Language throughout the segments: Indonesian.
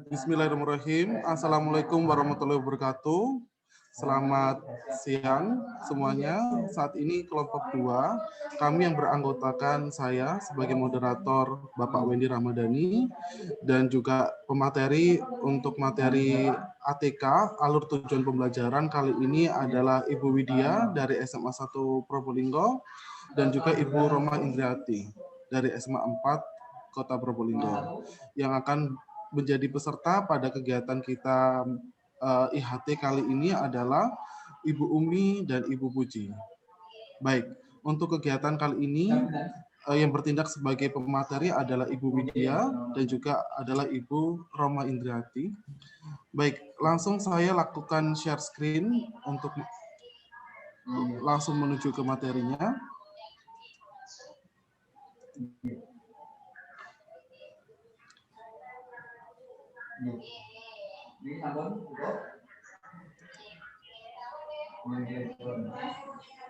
Bismillahirrahmanirrahim. Assalamualaikum warahmatullahi wabarakatuh. Selamat siang semuanya. Saat ini kelompok 2, kami yang beranggotakan saya sebagai moderator Bapak Wendy Ramadhani dan juga pemateri untuk materi ATK, alur tujuan pembelajaran kali ini adalah Ibu Widya dari SMA 1 Probolinggo dan juga Ibu Roma Indriati dari SMA 4 Kota Probolinggo yang akan menjadi peserta pada kegiatan kita IHT kali ini adalah Ibu Umi dan Ibu Puji. Baik, untuk kegiatan kali ini yang bertindak sebagai pemateri adalah Ibu Widya dan juga adalah Ibu Roma Indriati. Baik, langsung saya lakukan share screen untuk langsung menuju ke materinya.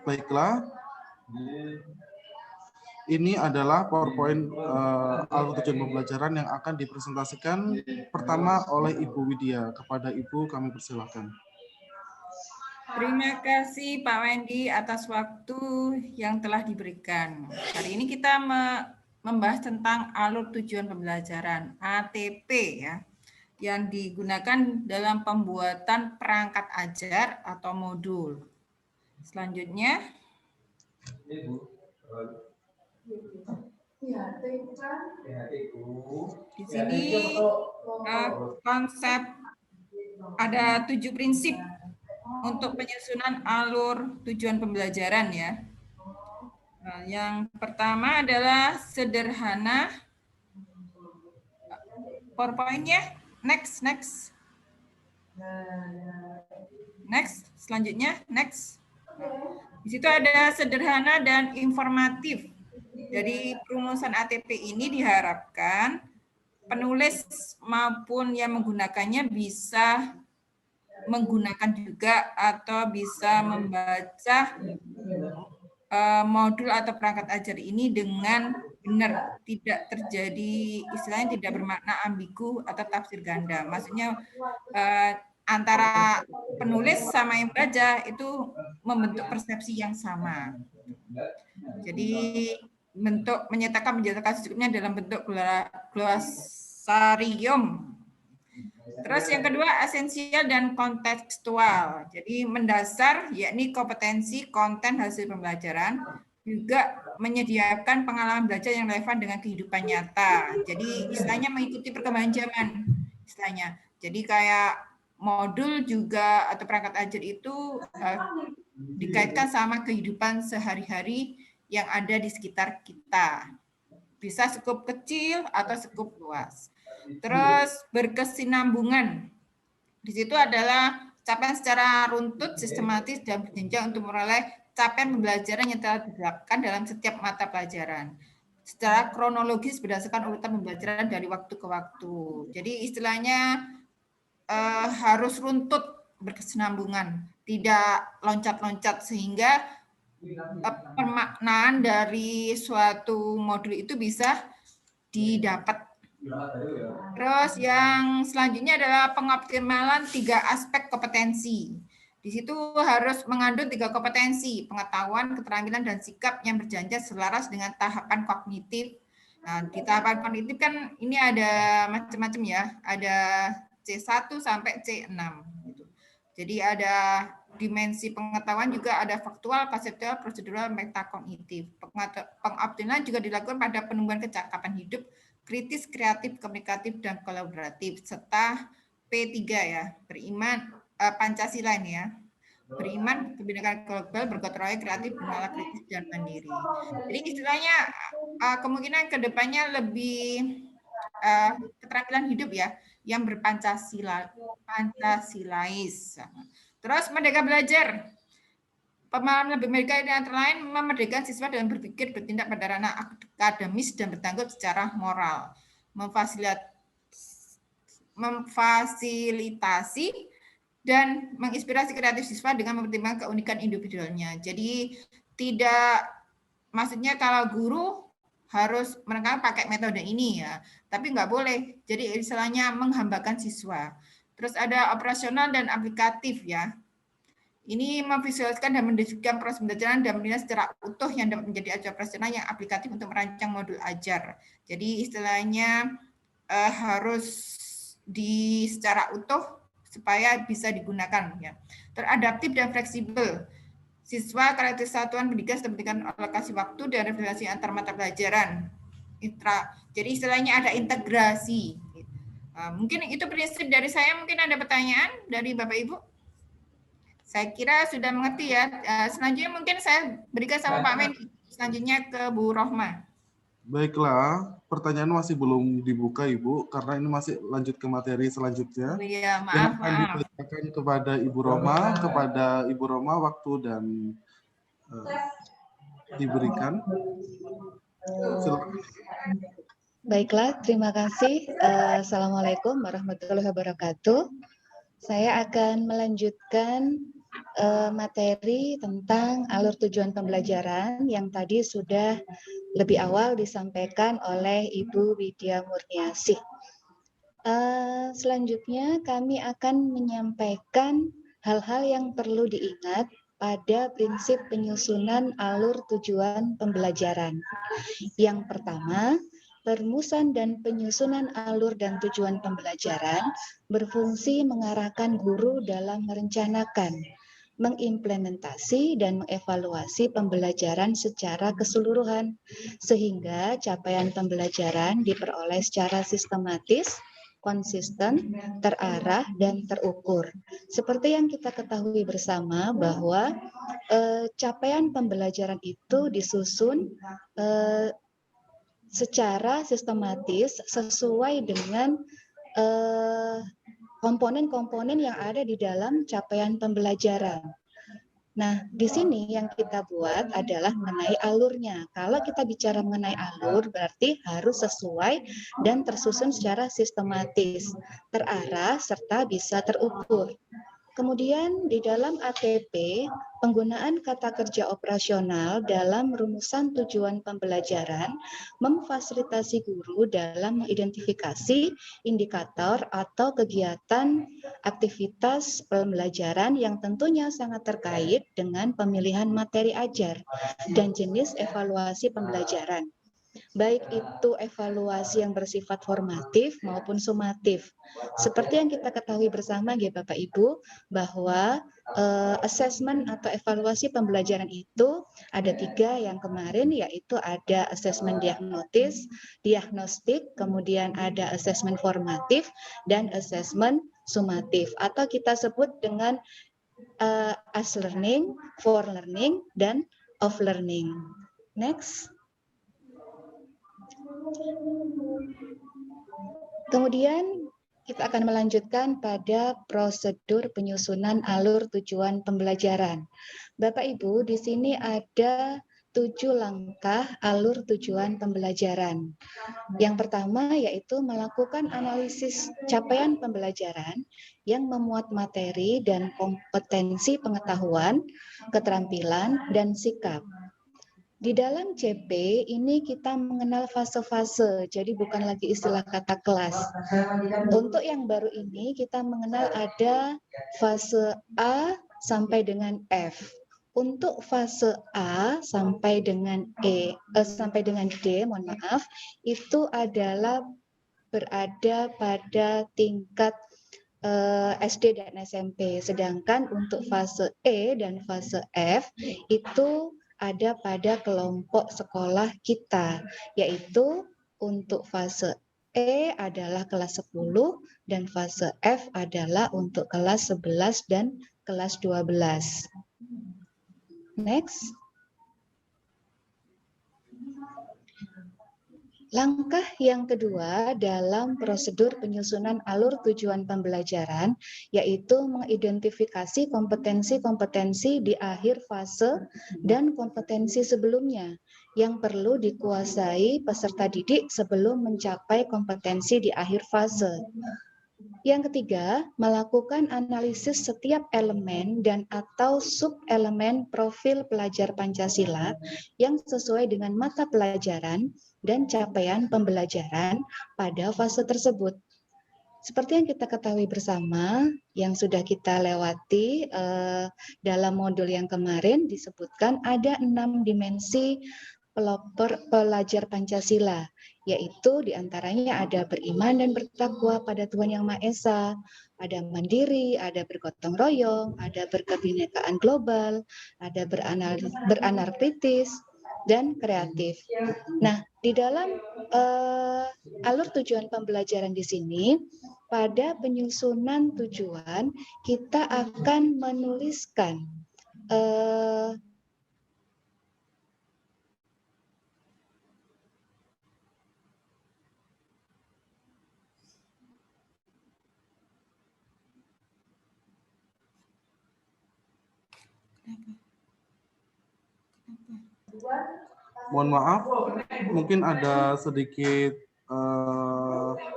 Baiklah, ini adalah PowerPoint alur tujuan pembelajaran yang akan dipresentasikan pertama oleh Ibu Widya. Kepada Ibu kami persilakan. Terima kasih Pak Wendy atas waktu yang telah diberikan. Hari ini kita membahas tentang alur tujuan pembelajaran ATP ya, yang digunakan dalam pembuatan perangkat ajar atau modul. Selanjutnya, di sini konsep ada 7 prinsip untuk penyusunan alur tujuan pembelajaran ya. Nah, yang pertama adalah sederhana. PowerPoint-nya next. Selanjutnya next. Di situ ada sederhana dan informatif. Jadi perumusan ATP ini diharapkan penulis maupun yang menggunakannya bisa menggunakan juga atau bisa membaca modul atau perangkat ajar ini dengan benar, tidak terjadi istilahnya tidak bermakna ambigu atau tafsir ganda. Maksudnya antara penulis sama yang baca itu membentuk persepsi yang sama. Jadi bentuk menyatakan secukupnya dalam bentuk glosarium. Terus yang kedua esensial dan kontekstual. Jadi mendasar yakni kompetensi konten hasil pembelajaran, juga menyediakan pengalaman belajar yang relevan dengan kehidupan nyata. Jadi istilahnya mengikuti perkembangan zaman istilahnya. Jadi kayak modul juga atau perangkat ajar itu dikaitkan sama kehidupan sehari-hari yang ada di sekitar kita. Bisa skup kecil atau skup luas. Terus berkesinambungan. Di situ adalah capaian secara runtut, sistematis, dan berjenjang untuk memperoleh capaian pembelajaran yang telah dilakukan dalam setiap mata pelajaran. Secara kronologis berdasarkan urutan pembelajaran dari waktu ke waktu. Jadi istilahnya harus runtut, berkesinambungan, tidak loncat-loncat sehingga pemaknaan dari suatu modul itu bisa didapat. Terus yang selanjutnya adalah pengoptimalan 3 aspek kompetensi. Di situ harus mengandung 3 kompetensi, pengetahuan, keterampilan, dan sikap yang berjanji selaras dengan tahapan kognitif. Nah, di tahapan kognitif kan ini ada macam-macam ya, ada C1 sampai C6. Gitu. Jadi ada dimensi pengetahuan juga ada faktual, konseptual, prosedural, metakognitif. Pengoptimalan juga dilakukan pada penumbuhan kecakapan hidup, kritis, kreatif, komunikatif, dan kolaboratif, serta P3 ya, beriman, Pancasila ini ya, beriman, kebinekaan global, bergotong royong, kreatif, bernalar kritis, dan mandiri. Jadi istilahnya kemungkinan kedepannya lebih keterampilan hidup ya, yang Pancasilais. Terus merdeka belajar. Pemahaman lebih merdeka ini antara lain memerdekakan siswa dalam berpikir, bertindak pada ranah akademis dan bertanggung secara moral, memfasilitasi dan menginspirasi kreatif siswa dengan mempertimbangkan keunikan individualnya. Jadi tidak, maksudnya kalau guru harus mereka pakai metode ini ya, tapi nggak boleh. Jadi istilahnya menghambakan siswa. Terus ada operasional dan aplikatif ya. Ini memvisualisasikan dan mendeskripsikan proses pembelajaran dan menilai secara utuh yang dapat menjadi acuan operasional yang aplikatif untuk merancang modul ajar. Jadi istilahnya harus secara utuh supaya bisa digunakan ya. Teradaptif dan fleksibel. Siswa karakteristik satuan pendidikan seperti alokasi waktu dan refleksi antar mata pelajaran. Jadi istilahnya ada integrasi. Mungkin itu prinsip dari saya. Mungkin ada pertanyaan dari Bapak Ibu? Saya kira sudah mengerti ya. Selanjutnya mungkin saya berikan sama Pak Men. Selanjutnya ke Bu Rohma. Baiklah, pertanyaan masih belum dibuka Ibu, karena ini masih lanjut ke materi selanjutnya. Oh iya, Yang maaf. akan ditanyakan kepada Ibu Roma waktu dan diberikan. Silakan. Baiklah, terima kasih. Assalamualaikum warahmatullahi wabarakatuh. Saya akan melanjutkan materi tentang alur tujuan pembelajaran yang tadi sudah lebih awal disampaikan oleh Ibu Widya Murniasih. Selanjutnya kami akan menyampaikan hal-hal yang perlu diingat pada prinsip penyusunan alur tujuan pembelajaran. Yang pertama, perumusan dan penyusunan alur dan tujuan pembelajaran berfungsi mengarahkan guru dalam merencanakan, mengimplementasi dan mengevaluasi pembelajaran secara keseluruhan, sehingga capaian pembelajaran diperoleh secara sistematis, konsisten, terarah, dan terukur. Seperti yang kita ketahui bersama bahwa capaian pembelajaran itu disusun secara sistematis sesuai dengan komponen-komponen yang ada di dalam capaian pembelajaran. Nah, di sini yang kita buat adalah mengenai alurnya. Kalau kita bicara mengenai alur, berarti harus sesuai dan tersusun secara sistematis, terarah, serta bisa terukur. Kemudian di dalam ATP, penggunaan kata kerja operasional dalam rumusan tujuan pembelajaran memfasilitasi guru dalam mengidentifikasi indikator atau kegiatan aktivitas pembelajaran yang tentunya sangat terkait dengan pemilihan materi ajar dan jenis evaluasi pembelajaran. Baik itu evaluasi yang bersifat formatif maupun sumatif. Seperti yang kita ketahui bersama ya Bapak Ibu, bahwa assessment atau evaluasi pembelajaran itu ada 3 yang kemarin, yaitu ada assessment diagnostik, kemudian ada assessment formatif, dan assessment sumatif, atau kita sebut dengan as learning, for learning, dan of learning. Next. Kemudian kita akan melanjutkan pada prosedur penyusunan alur tujuan pembelajaran. Bapak Ibu, di sini ada 7 langkah alur tujuan pembelajaran. Yang pertama yaitu melakukan analisis capaian pembelajaran yang memuat materi dan kompetensi pengetahuan, keterampilan, dan sikap. Di dalam CP ini kita mengenal fase-fase, jadi bukan lagi istilah kata kelas. Untuk yang baru ini kita mengenal ada fase A sampai dengan F. Untuk fase A sampai dengan sampai dengan D, mohon maaf, itu adalah berada pada tingkat SD dan SMP. Sedangkan untuk fase E dan fase F itu ada pada kelompok sekolah kita, yaitu untuk fase E adalah kelas 10 dan fase F adalah untuk kelas 11 dan kelas 12. Next. Langkah yang kedua dalam prosedur penyusunan alur tujuan pembelajaran yaitu mengidentifikasi kompetensi-kompetensi di akhir fase dan kompetensi sebelumnya yang perlu dikuasai peserta didik sebelum mencapai kompetensi di akhir fase. Yang ketiga, melakukan analisis setiap elemen dan atau sub-elemen profil pelajar Pancasila yang sesuai dengan mata pelajaran dan capaian pembelajaran pada fase tersebut. Seperti yang kita ketahui bersama, yang sudah kita lewati dalam modul yang kemarin disebutkan ada 6 dimensi pelajar Pancasila, yaitu diantaranya ada beriman dan bertakwa pada Tuhan Yang Maha Esa, ada mandiri, ada bergotong royong, ada berkebinekaan global, ada beranalitis, dan kreatif. Nah, di dalam alur tujuan pembelajaran di sini, pada penyusunan tujuan, kita akan menuliskan Mohon maaf, mungkin ada sedikit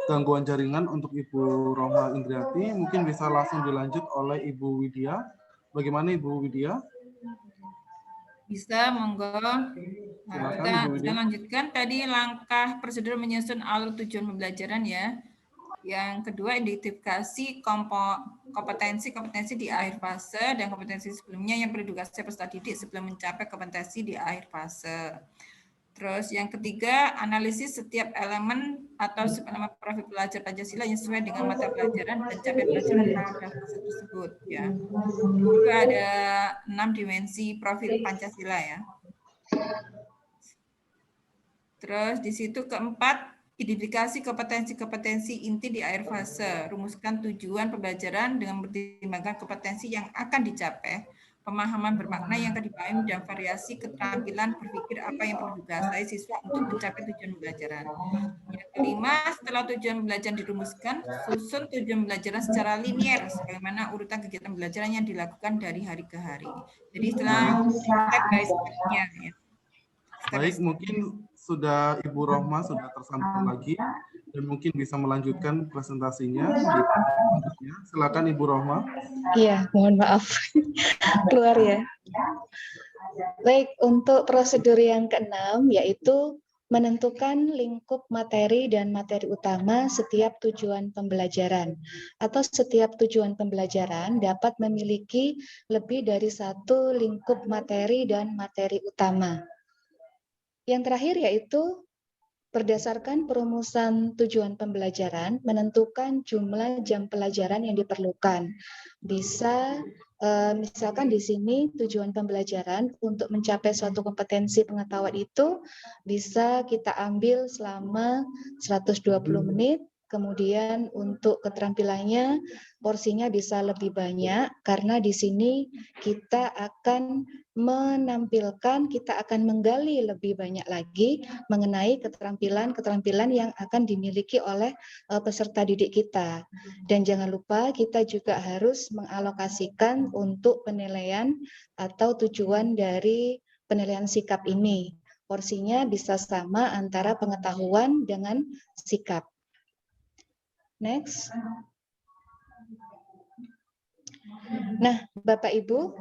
gangguan jaringan untuk Ibu Roma Indriati. Mungkin bisa langsung dilanjut oleh Ibu Widya. Bagaimana Ibu Widya? Bisa, monggo. Silakan, Kita lanjutkan tadi langkah prosedur menyusun alur tujuan pembelajaran ya. Yang kedua, identifikasi kompetensi di akhir fase dan kompetensi sebelumnya yang perlu dikuasai peserta didik sebelum mencapai kompetensi di akhir fase. Terus yang ketiga, analisis setiap elemen atau subelemen profil pelajar Pancasila yang sesuai dengan mata pelajaran dan capaian pelajaran pada fase tersebut ya. Juga ada 6 dimensi profil Pancasila ya. Terus di situ keempat, identifikasi kompetensi-kompetensi inti di akhir fase. Rumuskan tujuan pembelajaran dengan mempertimbangkan kompetensi yang akan dicapai, pemahaman bermakna yang akan dipahami, dan variasi keterampilan berpikir apa yang perlu dikuasai siswa untuk mencapai tujuan pembelajaran. Yang kelima, setelah tujuan pembelajaran dirumuskan, susun tujuan pembelajaran secara linier, sebagaimana urutan kegiatan pembelajaran yang dilakukan dari hari ke hari. Jadi setelah step by step-nya ya. Baik, mungkin sudah Ibu Rohma sudah tersambung lagi dan mungkin bisa melanjutkan presentasinya. Silakan Ibu Rohma. Iya, mohon maaf keluar ya. Baik, untuk prosedur yang keenam yaitu menentukan lingkup materi dan materi utama setiap tujuan pembelajaran atau setiap tujuan pembelajaran dapat memiliki lebih dari satu lingkup materi dan materi utama. Yang terakhir yaitu berdasarkan perumusan tujuan pembelajaran, menentukan jumlah jam pelajaran yang diperlukan. Bisa, misalkan di sini tujuan pembelajaran untuk mencapai suatu kompetensi pengetahuan itu bisa kita ambil selama 120 menit, kemudian untuk keterampilannya porsinya bisa lebih banyak karena di sini kita akan kita akan menggali lebih banyak lagi mengenai keterampilan yang akan dimiliki oleh peserta didik kita. Dan jangan lupa kita juga harus mengalokasikan untuk penilaian atau tujuan dari penilaian sikap ini. Porsinya bisa sama antara pengetahuan dengan sikap. Next. Nah, Bapak Ibu,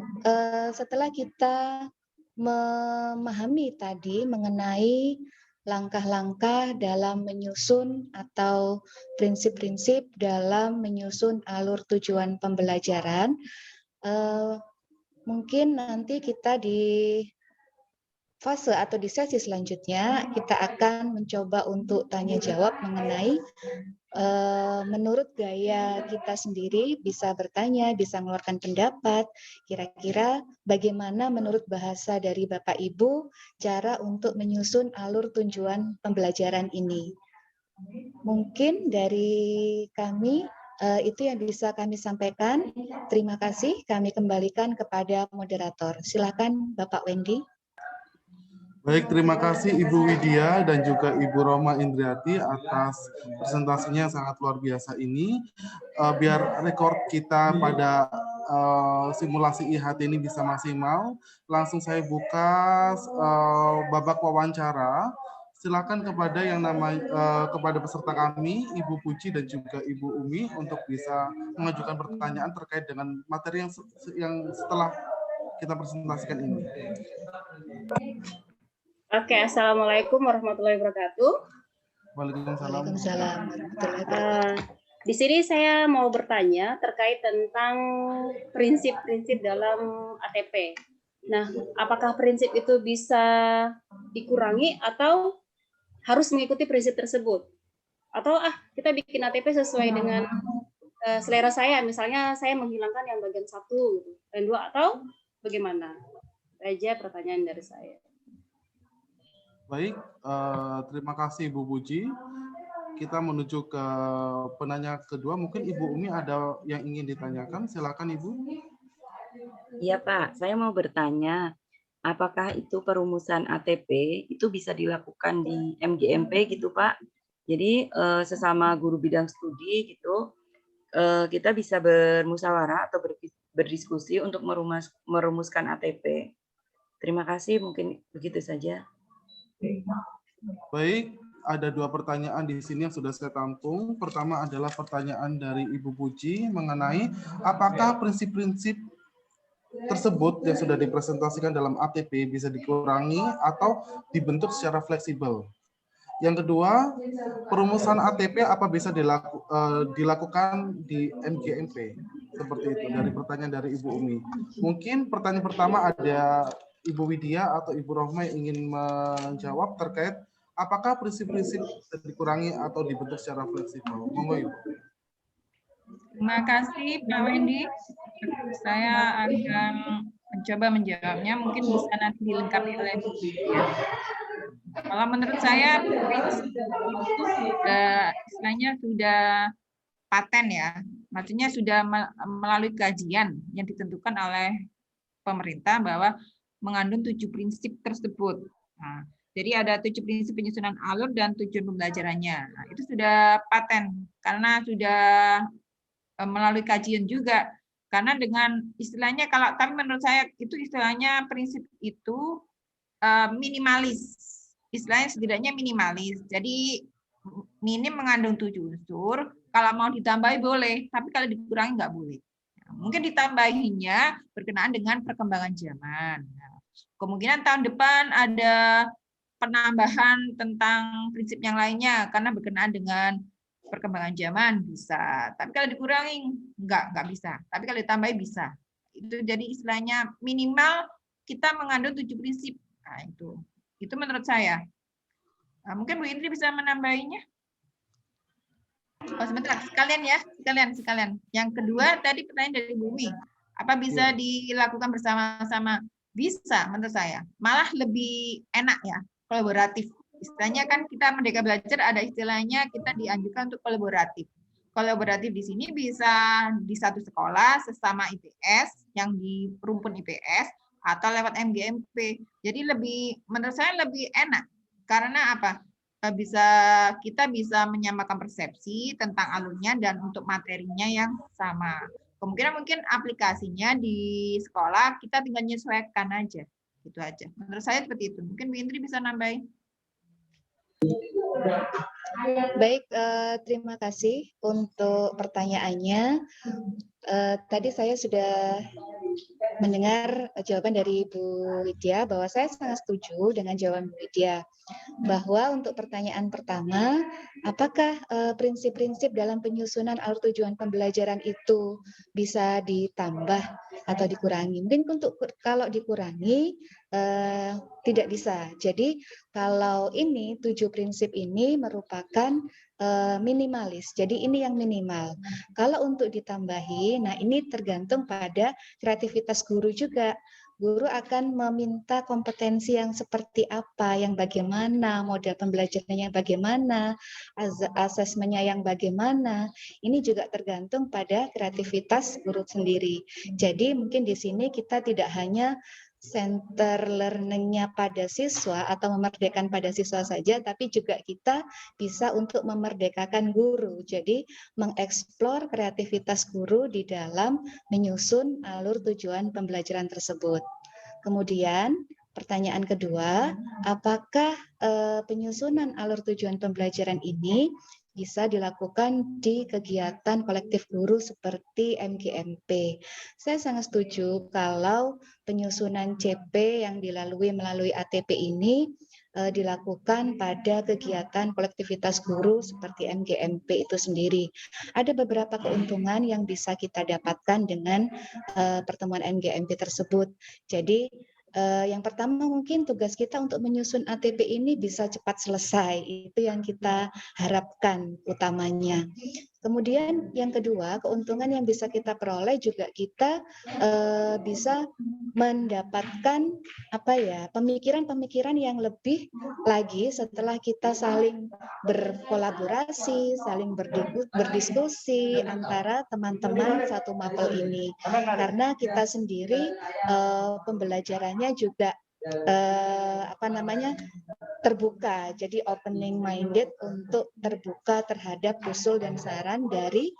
setelah kita memahami tadi mengenai langkah-langkah dalam menyusun atau prinsip-prinsip dalam menyusun alur tujuan pembelajaran, mungkin nanti kita di fase atau di sesi selanjutnya kita akan mencoba untuk tanya jawab mengenai menurut gaya kita sendiri bisa bertanya, bisa mengeluarkan pendapat, kira-kira bagaimana menurut bahasa dari Bapak Ibu cara untuk menyusun alur tujuan pembelajaran ini. Mungkin dari kami itu yang bisa kami sampaikan. Terima kasih, kami kembalikan kepada moderator. Silakan Bapak Wendy. Baik, terima kasih Ibu Widya dan juga Ibu Roma Indriati atas presentasinya yang sangat luar biasa ini. Biar rekor kita pada simulasi IHT ini bisa maksimal, langsung saya buka babak wawancara. silakan kepada kepada peserta kami, Ibu Puji dan juga Ibu Umi untuk bisa mengajukan pertanyaan terkait dengan materi yang setelah kita presentasikan ini. Oke, Assalamualaikum warahmatullahi wabarakatuh. Waalaikumsalam. Di sini saya mau bertanya terkait tentang prinsip-prinsip dalam ATP. Nah, apakah prinsip itu bisa dikurangi atau harus mengikuti prinsip tersebut? Atau kita bikin ATP sesuai dengan selera saya, misalnya saya menghilangkan yang bagian 1 dan 2, atau bagaimana? Aja pertanyaan dari saya. Baik, terima kasih Ibu Puji. Kita menuju ke penanya kedua. Mungkin Ibu Umi ada yang ingin ditanyakan. Silakan Ibu. Iya Pak, saya mau bertanya, apakah itu perumusan ATP itu bisa dilakukan di MGMP gitu Pak? Jadi sesama guru bidang studi gitu, kita bisa bermusyawarah atau berdiskusi untuk merumuskan ATP. Terima kasih, mungkin begitu saja. Baik, ada 2 pertanyaan di sini yang sudah saya tampung. Pertama adalah pertanyaan dari Ibu Puji mengenai apakah prinsip-prinsip tersebut yang sudah dipresentasikan dalam ATP bisa dikurangi atau dibentuk secara fleksibel. Yang kedua, perumusan ATP apa bisa dilakukan di MGMP? Seperti itu, dari pertanyaan dari Ibu Umi. Mungkin pertanyaan pertama ada Ibu Widya atau Ibu Rohma yang ingin menjawab terkait apakah prinsip-prinsip bisa dikurangi atau dibentuk secara fleksibel. Monggo Ibu. Terima kasih Pak Wendy. Saya akan mencoba menjawabnya. Mungkin bisa nanti dilengkapi oleh Bu Widya. Kalau menurut saya prinsip itu istilahnya sudah paten ya. Maksudnya sudah melalui kajian yang ditentukan oleh pemerintah bahwa mengandung 7 prinsip tersebut. Nah, jadi ada 7 prinsip penyusunan alur dan tujuan pembelajarannya. Nah, itu sudah paten karena sudah melalui kajian juga. Karena dengan istilahnya tapi menurut saya itu istilahnya prinsip itu minimalis. Istilahnya setidaknya minimalis. Jadi minim mengandung 7 unsur. Kalau mau ditambahi boleh, tapi kalau dikurangi nggak boleh. Mungkin ditambahinya berkenaan dengan perkembangan zaman. Kemungkinan tahun depan ada penambahan tentang prinsip yang lainnya karena berkenaan dengan perkembangan zaman bisa. Tapi kalau dikurangi nggak bisa. Tapi kalau ditambahi bisa. Itu jadi istilahnya minimal kita mengandung 7 prinsip. Nah, itu menurut saya. Nah, mungkin Bu Indri bisa menambahinya. Oh, sebentar, sekalian. Yang kedua tadi pertanyaan dari Bu Umi. Apa bisa dilakukan bersama-sama? Bisa menurut saya. Malah lebih enak ya, kolaboratif. Istilahnya kan kita Merdeka Belajar ada istilahnya kita dianjurkan untuk kolaboratif. Kolaboratif di sini bisa di satu sekolah sesama IPS yang di rumpun IPS atau lewat MGMP. Jadi menurut saya lebih enak. Karena apa? Kita bisa menyamakan persepsi tentang alurnya dan untuk materinya yang sama. Kemungkinan mungkin aplikasinya di sekolah kita tinggal menyesuaikan aja. Itu aja. Menurut saya seperti itu. Mungkin Bu Indri bisa nambahin. Baik, terima kasih untuk pertanyaannya. Tadi saya sudah mendengar jawaban dari Bu Widya bahwa saya sangat setuju dengan jawaban Bu Widya bahwa untuk pertanyaan pertama, apakah prinsip-prinsip dalam penyusunan alur tujuan pembelajaran itu bisa ditambah atau dikurangi? Mungkin kalau dikurangi tidak bisa. Jadi kalau 7 prinsip ini merupakan minimalis. Jadi ini yang minimal. Kalau untuk ditambahi, nah ini tergantung pada kreativitas guru juga. Guru akan meminta kompetensi yang seperti apa, yang bagaimana, model pembelajarannya yang bagaimana, asesmennya yang bagaimana. Ini juga tergantung pada kreativitas guru sendiri. Jadi mungkin di sini kita tidak hanya center learning-nya pada siswa atau memerdekakan pada siswa saja, tapi juga kita bisa untuk memerdekakan guru. Jadi mengeksplor kreativitas guru di dalam menyusun alur tujuan pembelajaran tersebut. Kemudian pertanyaan kedua, apakah penyusunan alur tujuan pembelajaran ini bisa dilakukan di kegiatan kolektif guru seperti MGMP? Saya sangat setuju kalau penyusunan CP yang melalui ATP ini dilakukan pada kegiatan kolektivitas guru seperti MGMP itu sendiri. Ada beberapa keuntungan yang bisa kita dapatkan dengan pertemuan MGMP tersebut. Jadi yang pertama mungkin tugas kita untuk menyusun ATP ini bisa cepat selesai. Itu yang kita harapkan utamanya. Kemudian yang kedua, keuntungan yang bisa kita peroleh juga kita bisa mendapatkan pemikiran-pemikiran yang lebih lagi setelah kita saling berkolaborasi, saling berdiskusi antara teman-teman satu mapel ini. Karena kita sendiri pembelajarannya juga terbuka, jadi opening minded untuk terbuka terhadap usul dan saran dari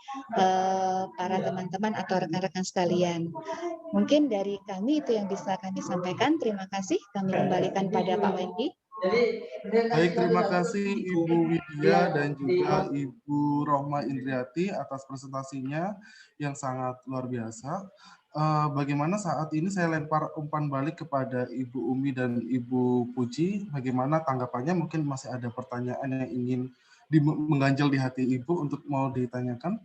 para teman-teman atau rekan-rekan sekalian. Mungkin dari kami itu yang bisa kami sampaikan. Terima kasih. Kami kembalikan pada Pak Wendy. Baik, terima kasih Ibu Widya dan juga Ibu Rohma Indriati atas presentasinya yang sangat luar biasa. Bagaimana saat ini saya lempar umpan balik kepada Ibu Umi dan Ibu Puji. Bagaimana tanggapannya? Mungkin masih ada pertanyaan yang ingin mengganjal di hati Ibu untuk mau ditanyakan.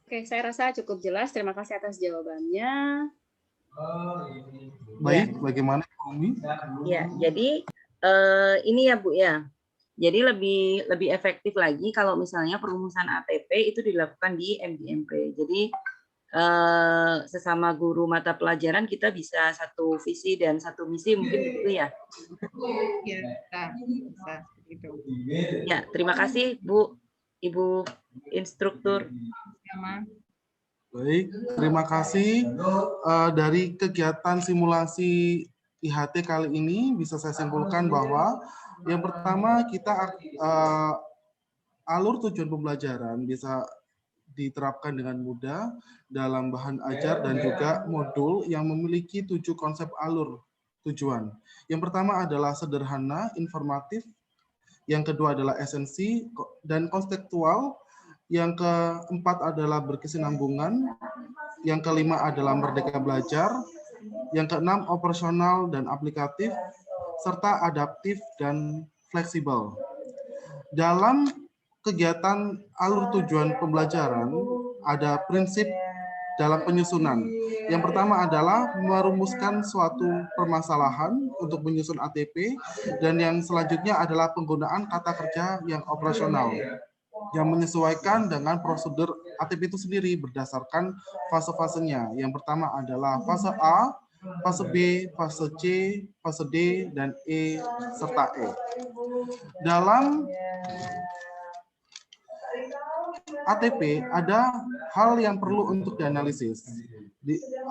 Oke, saya rasa cukup jelas. Terima kasih atas jawabannya. Baik, bagaimana Ibu Umi? Ya, jadi ini ya Bu ya. Jadi lebih efektif lagi kalau misalnya perumusan ATP itu dilakukan di MGMP. Jadi sesama guru mata pelajaran kita bisa satu visi dan satu misi, mungkin begitu ya. Ya, bisa gitu. Ya, terima kasih Bu, Ibu instruktur. Baik, terima kasih. Dari kegiatan simulasi IHT kali ini bisa saya simpulkan bahwa yang pertama kita alur tujuan pembelajaran bisa diterapkan dengan mudah dalam bahan ajar dan juga modul yang memiliki 7 konsep alur tujuan. Yang pertama adalah sederhana, informatif. Yang kedua adalah esensi dan konseptual. Yang keempat adalah berkesinambungan. Yang kelima adalah merdeka belajar. Yang keenam operasional dan aplikatif, serta adaptif dan fleksibel. Dalam kegiatan alur tujuan pembelajaran ada prinsip dalam penyusunan. Yang pertama adalah merumuskan suatu permasalahan untuk menyusun ATP, dan yang selanjutnya adalah penggunaan kata kerja yang operasional yang menyesuaikan dengan prosedur ATP itu sendiri berdasarkan fase-fasenya. Yang pertama adalah fase A, fase B, fase C, fase D, dan E, serta E. Dalam ATP ada hal yang perlu untuk dianalisis.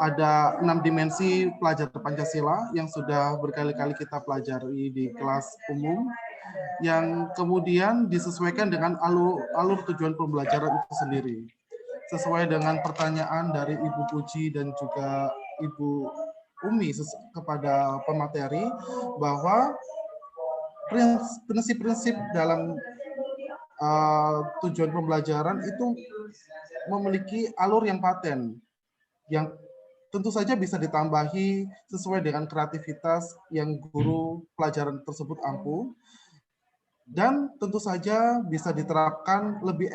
Ada 6 dimensi pelajar Pancasila yang sudah berkali-kali kita pelajari di kelas umum, yang kemudian disesuaikan dengan alur tujuan pembelajaran itu sendiri. Sesuai dengan pertanyaan dari Ibu Puji dan juga Ibu Umi kepada pemateri, bahwa prinsip-prinsip dalam tujuan pembelajaran itu memiliki alur yang paten, yang tentu saja bisa ditambahi sesuai dengan kreativitas yang guru pelajaran tersebut ampuh, dan tentu saja bisa diterapkan lebih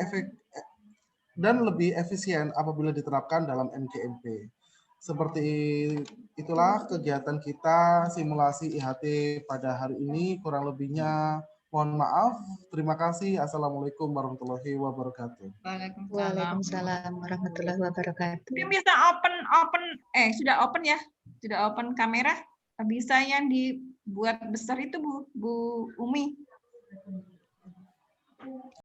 efisien apabila diterapkan dalam MGMP. Seperti itulah kegiatan kita simulasi IHT pada hari ini. Kurang lebihnya mohon maaf. Terima kasih. Assalamualaikum warahmatullahi wabarakatuh. Waalaikumsalam warahmatullahi wabarakatuh. Mungkin bisa sudah open ya? Sudah open kamera? Bisa yang dibuat besar itu Bu Umi?